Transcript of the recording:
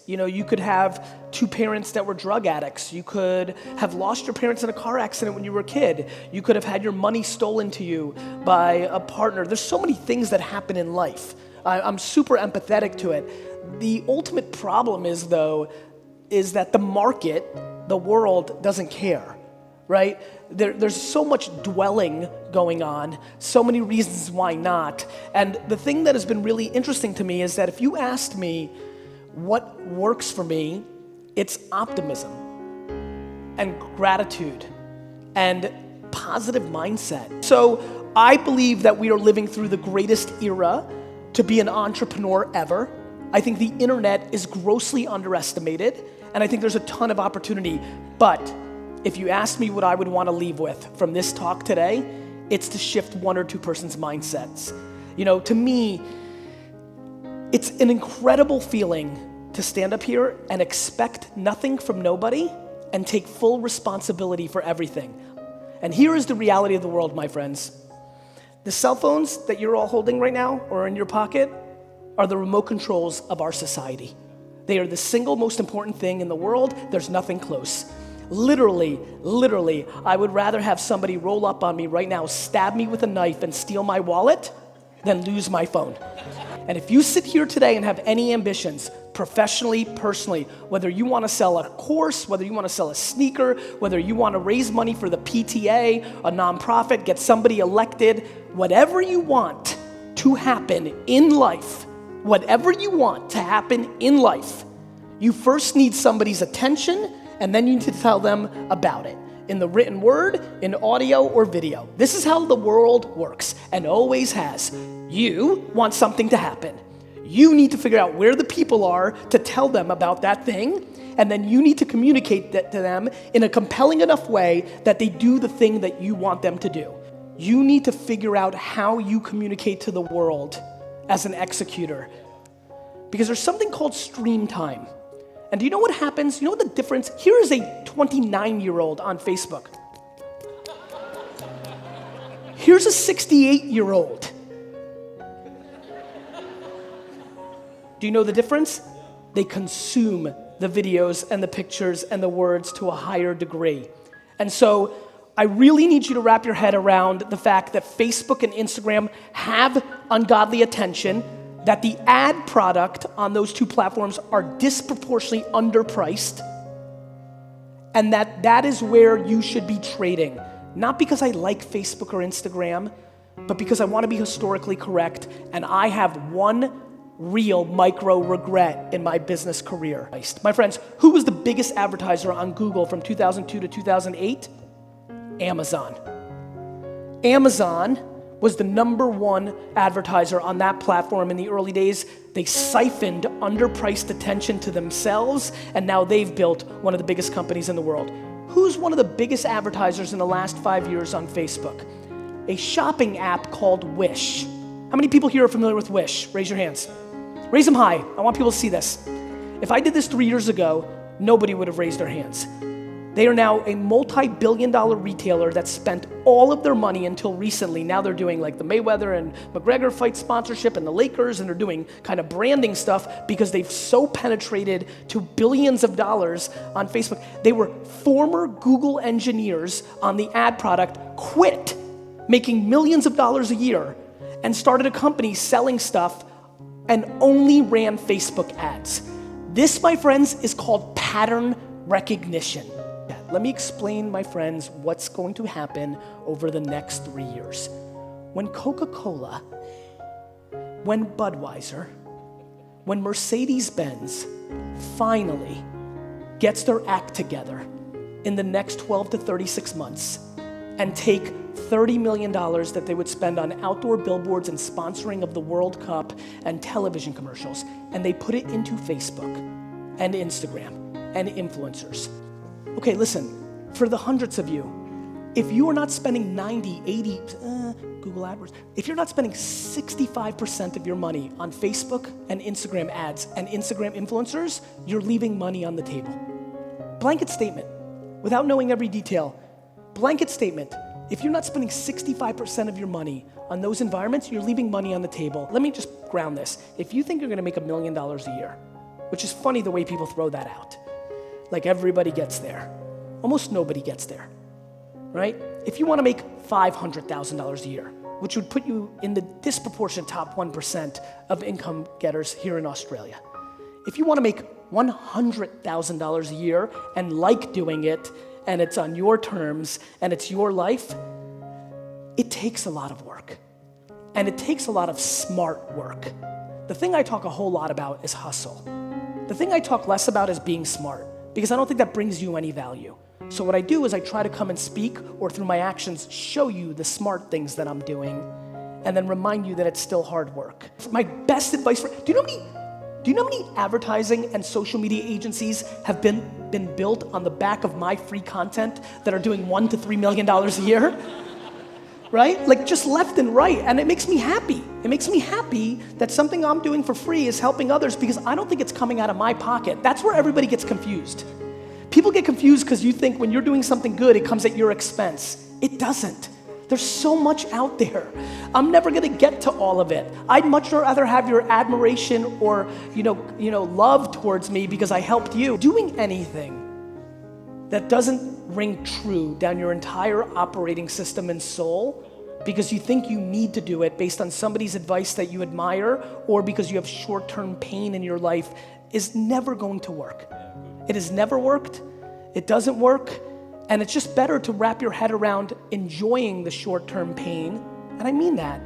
You know, you could have two parents that were drug addicts. You could have lost your parents in a car accident when you were a kid. You could have had your money stolen to you by a partner. There's so many things that happen in life. I'm super empathetic to it. The ultimate problem is that the market, the world, doesn't care, right? There's so much dwelling going on, so many reasons why not. And the thing that has been really interesting to me is that if you asked me, what works for me, it's optimism and gratitude and positive mindset. So I believe that we are living through the greatest era to be an entrepreneur ever. I think the internet is grossly underestimated, and I think there's a ton of opportunity. But if you ask me what I would want to leave with from this talk today, it's to shift one or two person's mindsets. You know, to me, it's an incredible feeling to stand up here and expect nothing from nobody and take full responsibility for everything. And here is the reality of the world, my friends. The cell phones that you're all holding right now or in your pocket are the remote controls of our society. They are the single most important thing in the world. There's nothing close. Literally, I would rather have somebody roll up on me right now, stab me with a knife and steal my wallet than lose my phone. And if you sit here today and have any ambitions, professionally, personally, whether you want to sell a course, whether you want to sell a sneaker, whether you want to raise money for the PTA, a nonprofit, get somebody elected, whatever you want to happen in life, whatever you want to happen in life, you first need somebody's attention, and then you need to tell them about it. In the written word, in audio or video. This is how the world works and always has. You want something to happen. You need to figure out where the people are to tell them about that thing, and then you need to communicate that to them in a compelling enough way that they do the thing that you want them to do. You need to figure out how you communicate to the world as an executor. Because there's something called stream time. And do you know what happens? You know what the difference? Here is a 29-year-old on Facebook. Here's a 68-year-old. Do you know the difference? They consume the videos and the pictures and the words to a higher degree. And so I really need you to wrap your head around the fact that Facebook and Instagram have ungodly attention, that the ad product on those two platforms are disproportionately underpriced, and that is where you should be trading. Not because I like Facebook or Instagram, but because I want to be historically correct, and I have one real micro regret in my business career. My friends, who was the biggest advertiser on Google from 2002 to 2008? Amazon. Amazon was the #1 advertiser on that platform in the early days. They siphoned underpriced attention to themselves, and now they've built one of the biggest companies in the world. Who's one of the biggest advertisers in the last 5 years on Facebook? A shopping app called Wish. How many people here are familiar with Wish? Raise your hands. Raise them high. I want people to see this. If I did this 3 years ago, nobody would have raised their hands. They are now a multi-billion-dollar retailer that spent all of their money until recently. Now they're doing like the Mayweather and McGregor fight sponsorship and the Lakers, and they're doing kind of branding stuff because they've so penetrated to billions of dollars on Facebook. They were former Google engineers on the ad product, quit making millions of dollars a year, and started a company selling stuff and only ran Facebook ads. This, my friends, is called pattern recognition. Let me explain, my friends, what's going to happen over the next 3 years. When Coca-Cola, when Budweiser, when Mercedes-Benz finally gets their act together in the next 12 to 36 months and take $30 million that they would spend on outdoor billboards and sponsoring of the World Cup and television commercials, and they put it into Facebook and Instagram and influencers. Okay, listen, for the hundreds of you, if you are not spending 90, 80, Google AdWords, if you're not spending 65% of your money on Facebook and Instagram ads and Instagram influencers, you're leaving money on the table. Blanket statement, without knowing every detail, blanket statement, if you're not spending 65% of your money on those environments, you're leaving money on the table. Let me just ground this. If you think you're gonna make $1 million a year, which is funny the way people throw that out. Like everybody gets there. Almost nobody gets there, right? If you want to make $500,000 a year, which would put you in the disproportionate top 1% of income getters here in Australia. If you want to make $100,000 a year and like doing it, and it's on your terms, and it's your life, it takes a lot of work. And it takes a lot of smart work. The thing I talk a whole lot about is hustle. The thing I talk less about is being smart, because I don't think that brings you any value. So what I do is I try to come and speak, or through my actions, show you the smart things that I'm doing, and then remind you that it's still hard work. My best advice do you know how many advertising and social media agencies have been built on the back of my free content that are doing $1 to $3 million a year? Right? Like just left and right, and it makes me happy. It makes me happy that something I'm doing for free is helping others because I don't think it's coming out of my pocket. That's where everybody gets confused. People get confused because you think when you're doing something good, it comes at your expense. It doesn't. There's so much out there. I'm never gonna get to all of it. I'd much rather have your admiration or love towards me because I helped you. Doing anything that doesn't ring true down your entire operating system and soul because you think you need to do it based on somebody's advice that you admire or because you have short-term pain in your life is never going to work. It has never worked, it doesn't work, and it's just better to wrap your head around enjoying the short-term pain, and I mean that.